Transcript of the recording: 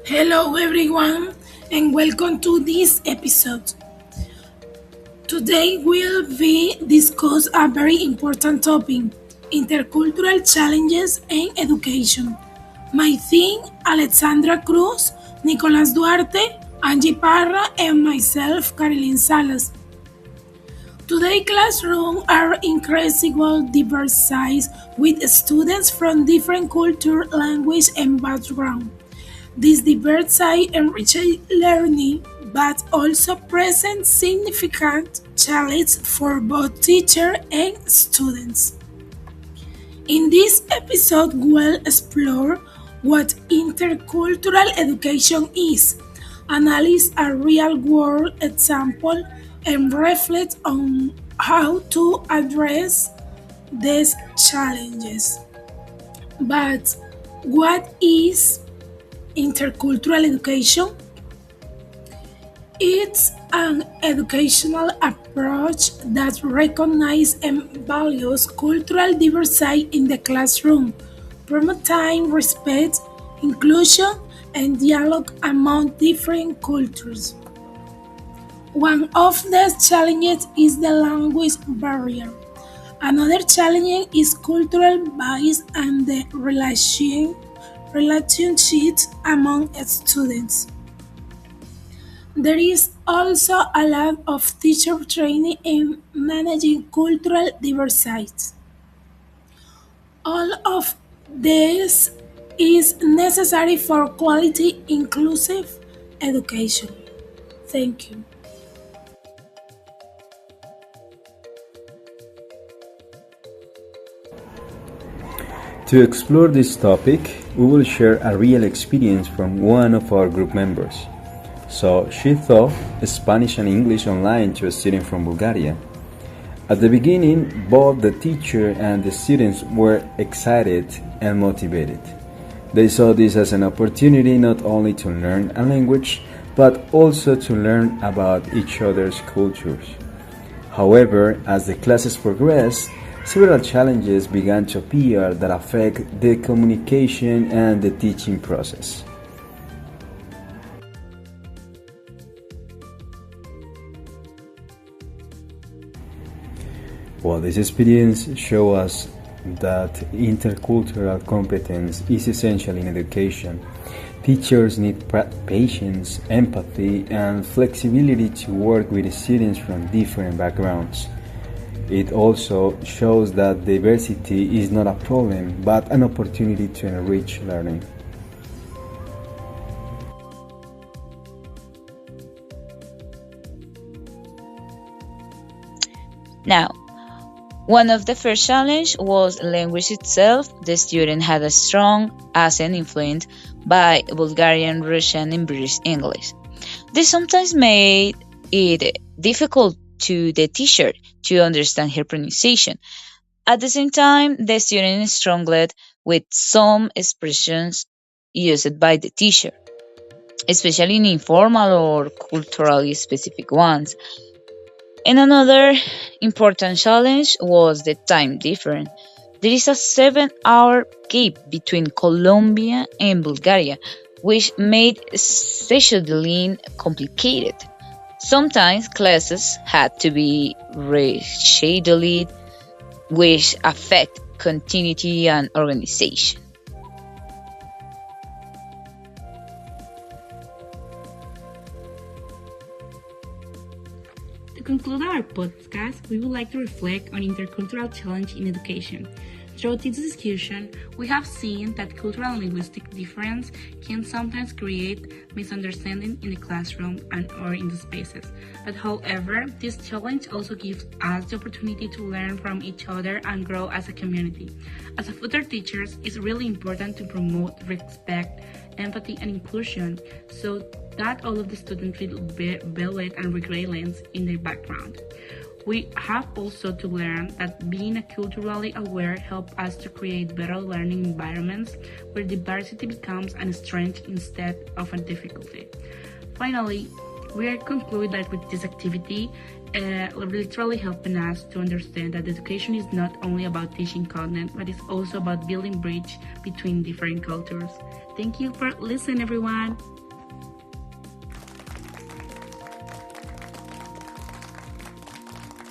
Hello, everyone, and welcome to this episode. Today, we'll be discuss a very important topic: intercultural challenges in education. My team: Alexandra Cruz, Nicolas Duarte, Angie Parra, and myself, Caroline Salas. Today, classrooms are increasingly diverse with students from different culture, language, and background. This diversity enriches learning, but also presents significant challenges for both teachers and students. In this episode, we'll explore what intercultural education is, analyze a real-world example, and reflect on how to address these challenges. But what is intercultural education? It's an educational approach that recognizes and values cultural diversity in the classroom, promoting respect, inclusion, and dialogue among different cultures. One of the challenges is the language barrier. Another challenge is cultural bias and the relationships among students. There is also a lack of teacher training in managing cultural diversity. All of this is necessary for quality inclusive education. Thank you. To explore this topic, we will share a real experience from one of our group members. So she taught Spanish and English online to a student from Bulgaria. At the beginning, both the teacher and the students were excited and motivated. They saw this as an opportunity not only to learn a language, but also to learn about each other's cultures. However, as the classes progressed, several challenges began to appear that affect the communication and the teaching process. Well, this experience shows us that intercultural competence is essential in education. Teachers need patience, empathy, and flexibility to work with students from different backgrounds. It also shows that diversity is not a problem, but an opportunity to enrich learning. Now, one of the first challenges was language itself. The student had a strong accent influenced by Bulgarian, Russian, and British English. This sometimes made it difficult to the teacher to understand her pronunciation. At the same time, the student struggled with some expressions used by the teacher, especially in informal or culturally specific ones. And another important challenge was the time difference. There is a 7-hour gap between Colombia and Bulgaria, which made scheduling complicated. Sometimes classes had to be rescheduled, which affect continuity and organization. To conclude our podcast, we would like to reflect on intercultural challenge in education. Throughout this discussion, we have seen that cultural and linguistic difference can sometimes create misunderstanding in the classroom and or in the spaces. But however, this challenge also gives us the opportunity to learn from each other and grow as a community. As a future teachers, it's really important to promote respect, empathy, and inclusion so that all of the students will be valid and resilience in their background. We have also to learn that being culturally aware helps us to create better learning environments where diversity becomes a strength instead of a difficulty. Finally, we are conclude that with this activity, literally helping us to understand that education is not only about teaching content, but it's also about building bridge between different cultures. Thank you for listening, everyone.